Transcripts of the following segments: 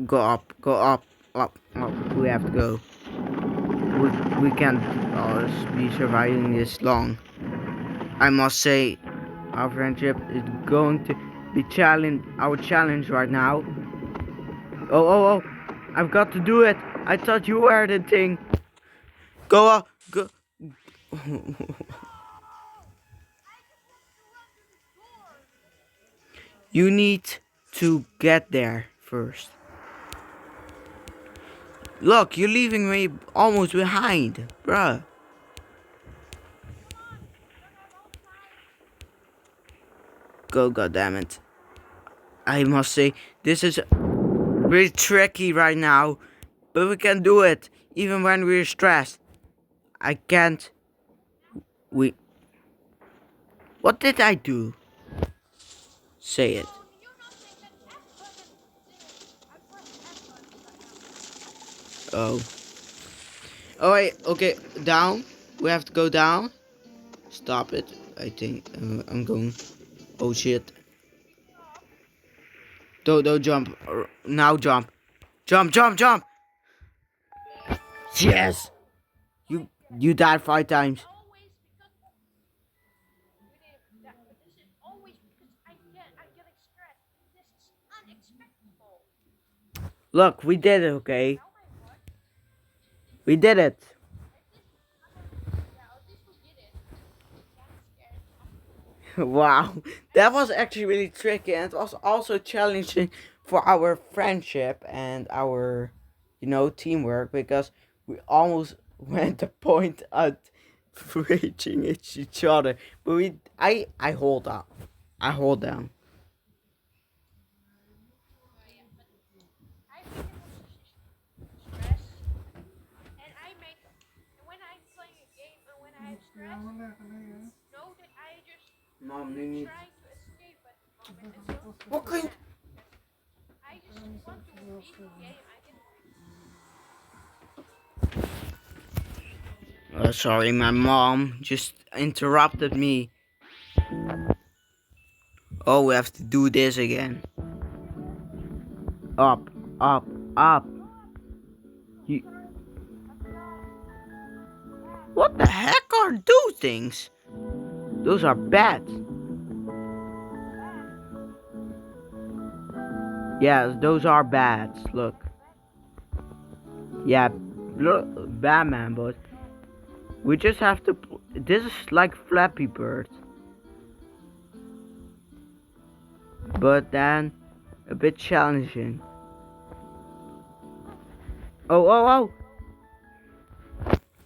Go up, go up, up, up. We have to go. We can't be surviving this long. I must say, our friendship is going to be our challenge right now. Oh! I've got to do it. I thought you were the thing. Go up, go. You need to get there first. Look, you're leaving me almost behind, bruh. Go, goddammit. I must say, this is really tricky right now, but we can do it, even when we're stressed. I can't. We. What did I do? Say it. Oh. Oh wait. Okay. Down. We have to go down. Stop it. I think I'm going. Oh shit. Don't jump. Now jump. Jump. Yes. You died 5 times. Look, we did it. Okay. We did it. Wow, that was actually really tricky, and it was also challenging for our friendship and our, teamwork, because we almost went to point at reaching each other, but I hold on, I hold down. Mom, you need. What kind? Sorry, my mom just interrupted me. Oh, we have to do this again. Up, up, up. You, what the heck are those things? Those are bats. Yes, those are bats. Look. Yeah, look, Batman, but we just have to. This is like Flappy Bird, but then a bit challenging. Oh!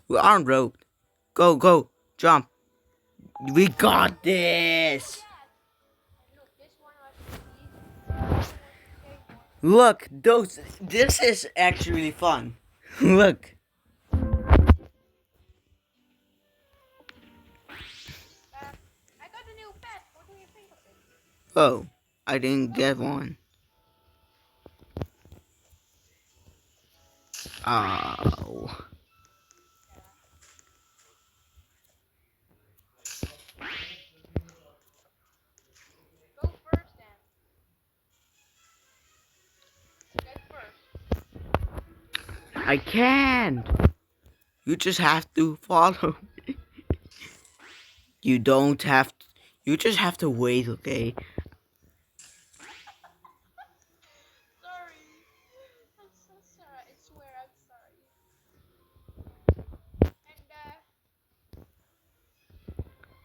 We aren't roped. Go, jump. We got this. Look, those. This is actually fun. Look. Oh, I didn't get one. Oh. I can't. You just have to follow. You don't have to, you just have to wait, okay?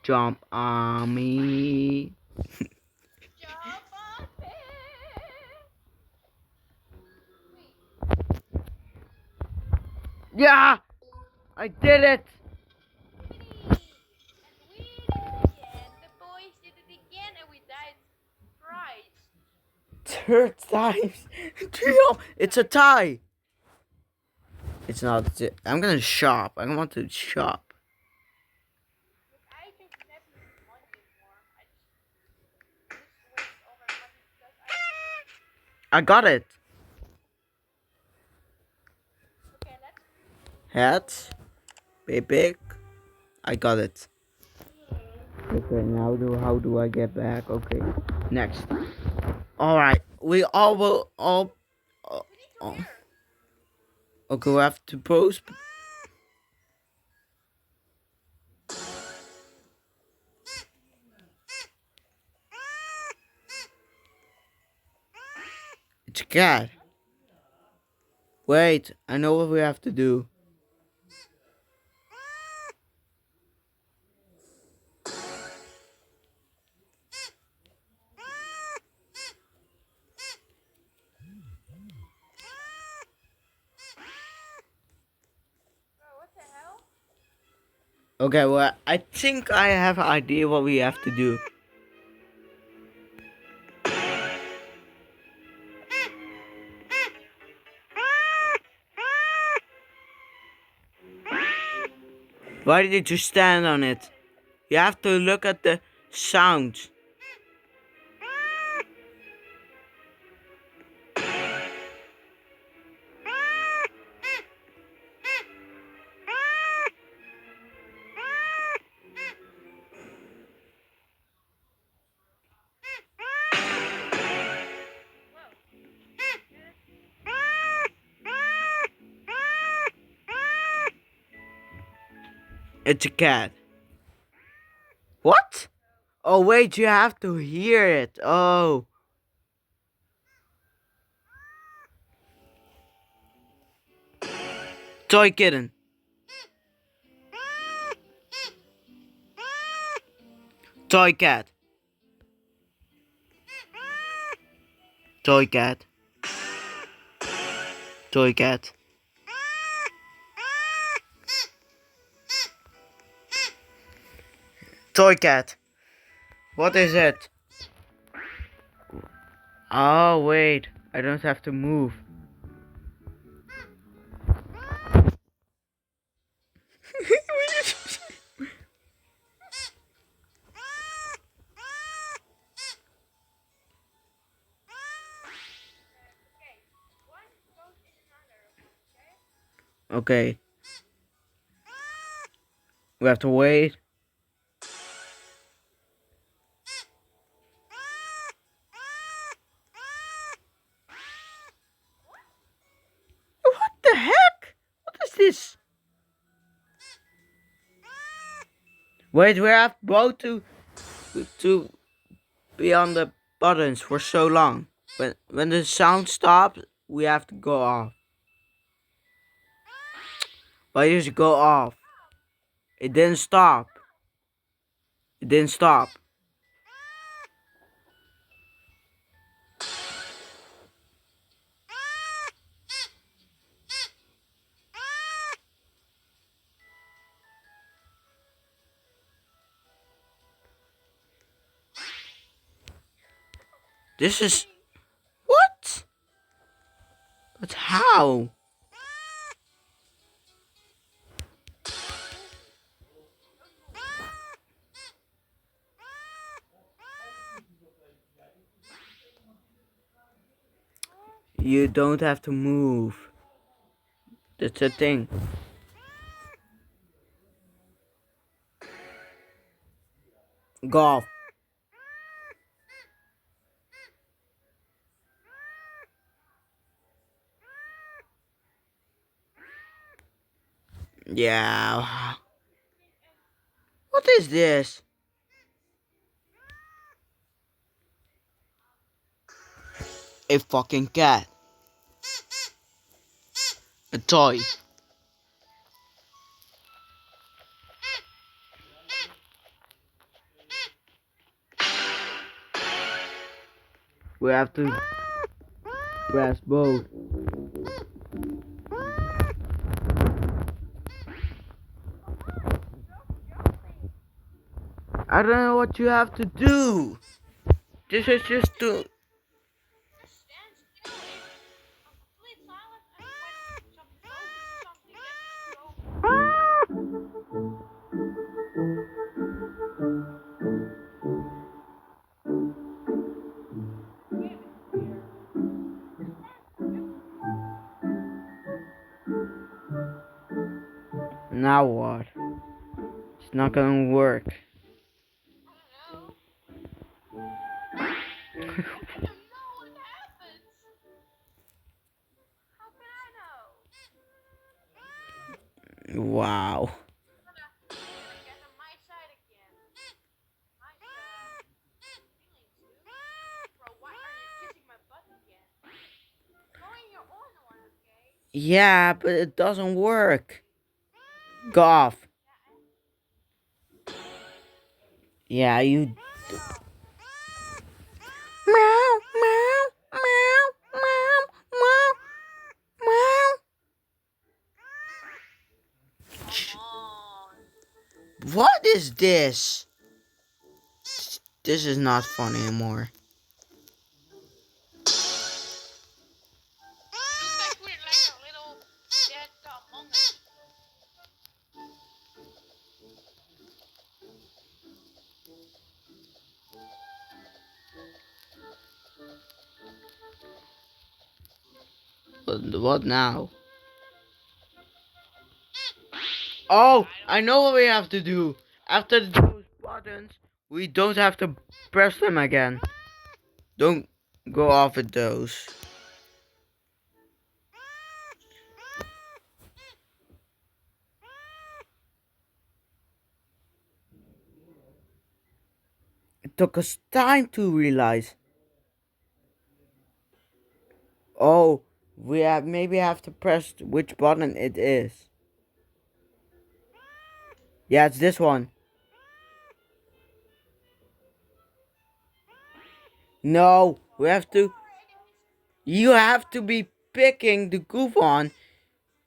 Jump on me. Yeah! I did it! Third times. It's a tie. It's not. I'm gonna shop. I want to shop. I got it. Hat. Big. I got it. Okay, now how do I get back? Okay, next. All right, we all will all. Oh, okay, we have to post. It's a cat. Wait, I know what we have to do. Okay, well, I think I have an idea what we have to do. Why did you stand on it? You have to look at the sound. It's a cat. What? Oh, wait, you have to hear it. Oh. Toy kitten. Toy cat. Toy cat. Toy cat. Toy cat. What is it? Oh, wait. I don't have to move. Okay. We have to wait. What the heck? What is this? Wait, we have both to be on the buttons for so long. When the sound stops, we have to go off. Why did you go off? It didn't stop. It didn't stop. This is what? But how? You don't have to move. That's the thing. Golf. Yeah. What is this? A fucking cat. A toy. We have to press both. I don't know what you have to do. This is just to. Now what? It's not gonna work. Wow. Yeah, but it doesn't work. Go off. Yeah, you. Meow, meow, meow, meow, meow, meow. What is this? This is not fun anymore. What now? Oh, I know what we have to do. After those buttons, we don't have to press them again. Don't go off with those. It took us time to realize. Oh, we have maybe have to press which button it is. Yeah, it's this one. No, we have to. You have to be picking the goof on.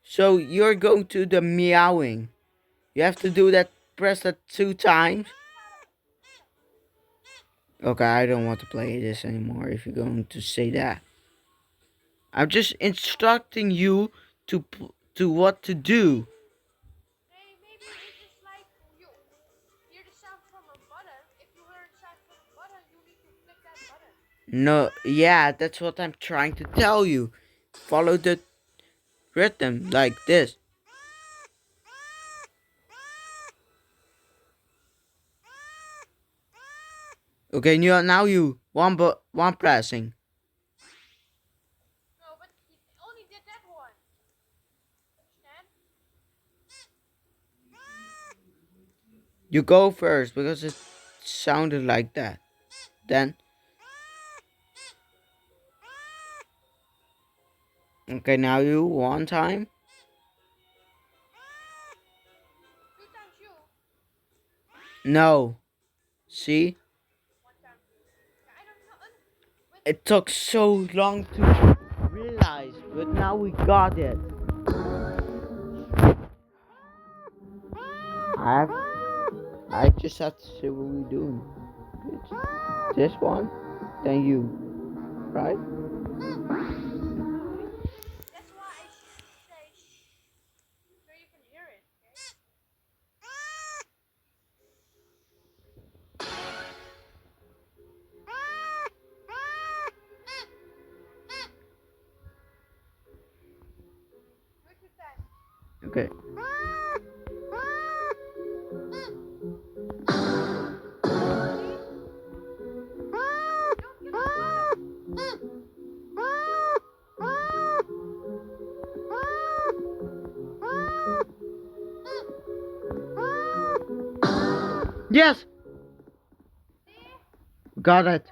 So you're going to the meowing. You have to do that. Press that 2 times. Okay, I don't want to play this anymore. If you're going to say that, I'm just instructing you to what to do. No, yeah, that's what I'm trying to tell you. Follow the rhythm like this. Okay, now you one pressing. You go first because it sounded like that. Then okay, now you one time. No, see, it took so long to realize, but now we got it. I have, I just have to see what we're doing. It's this one, then you, right? Okay. Yes, got it.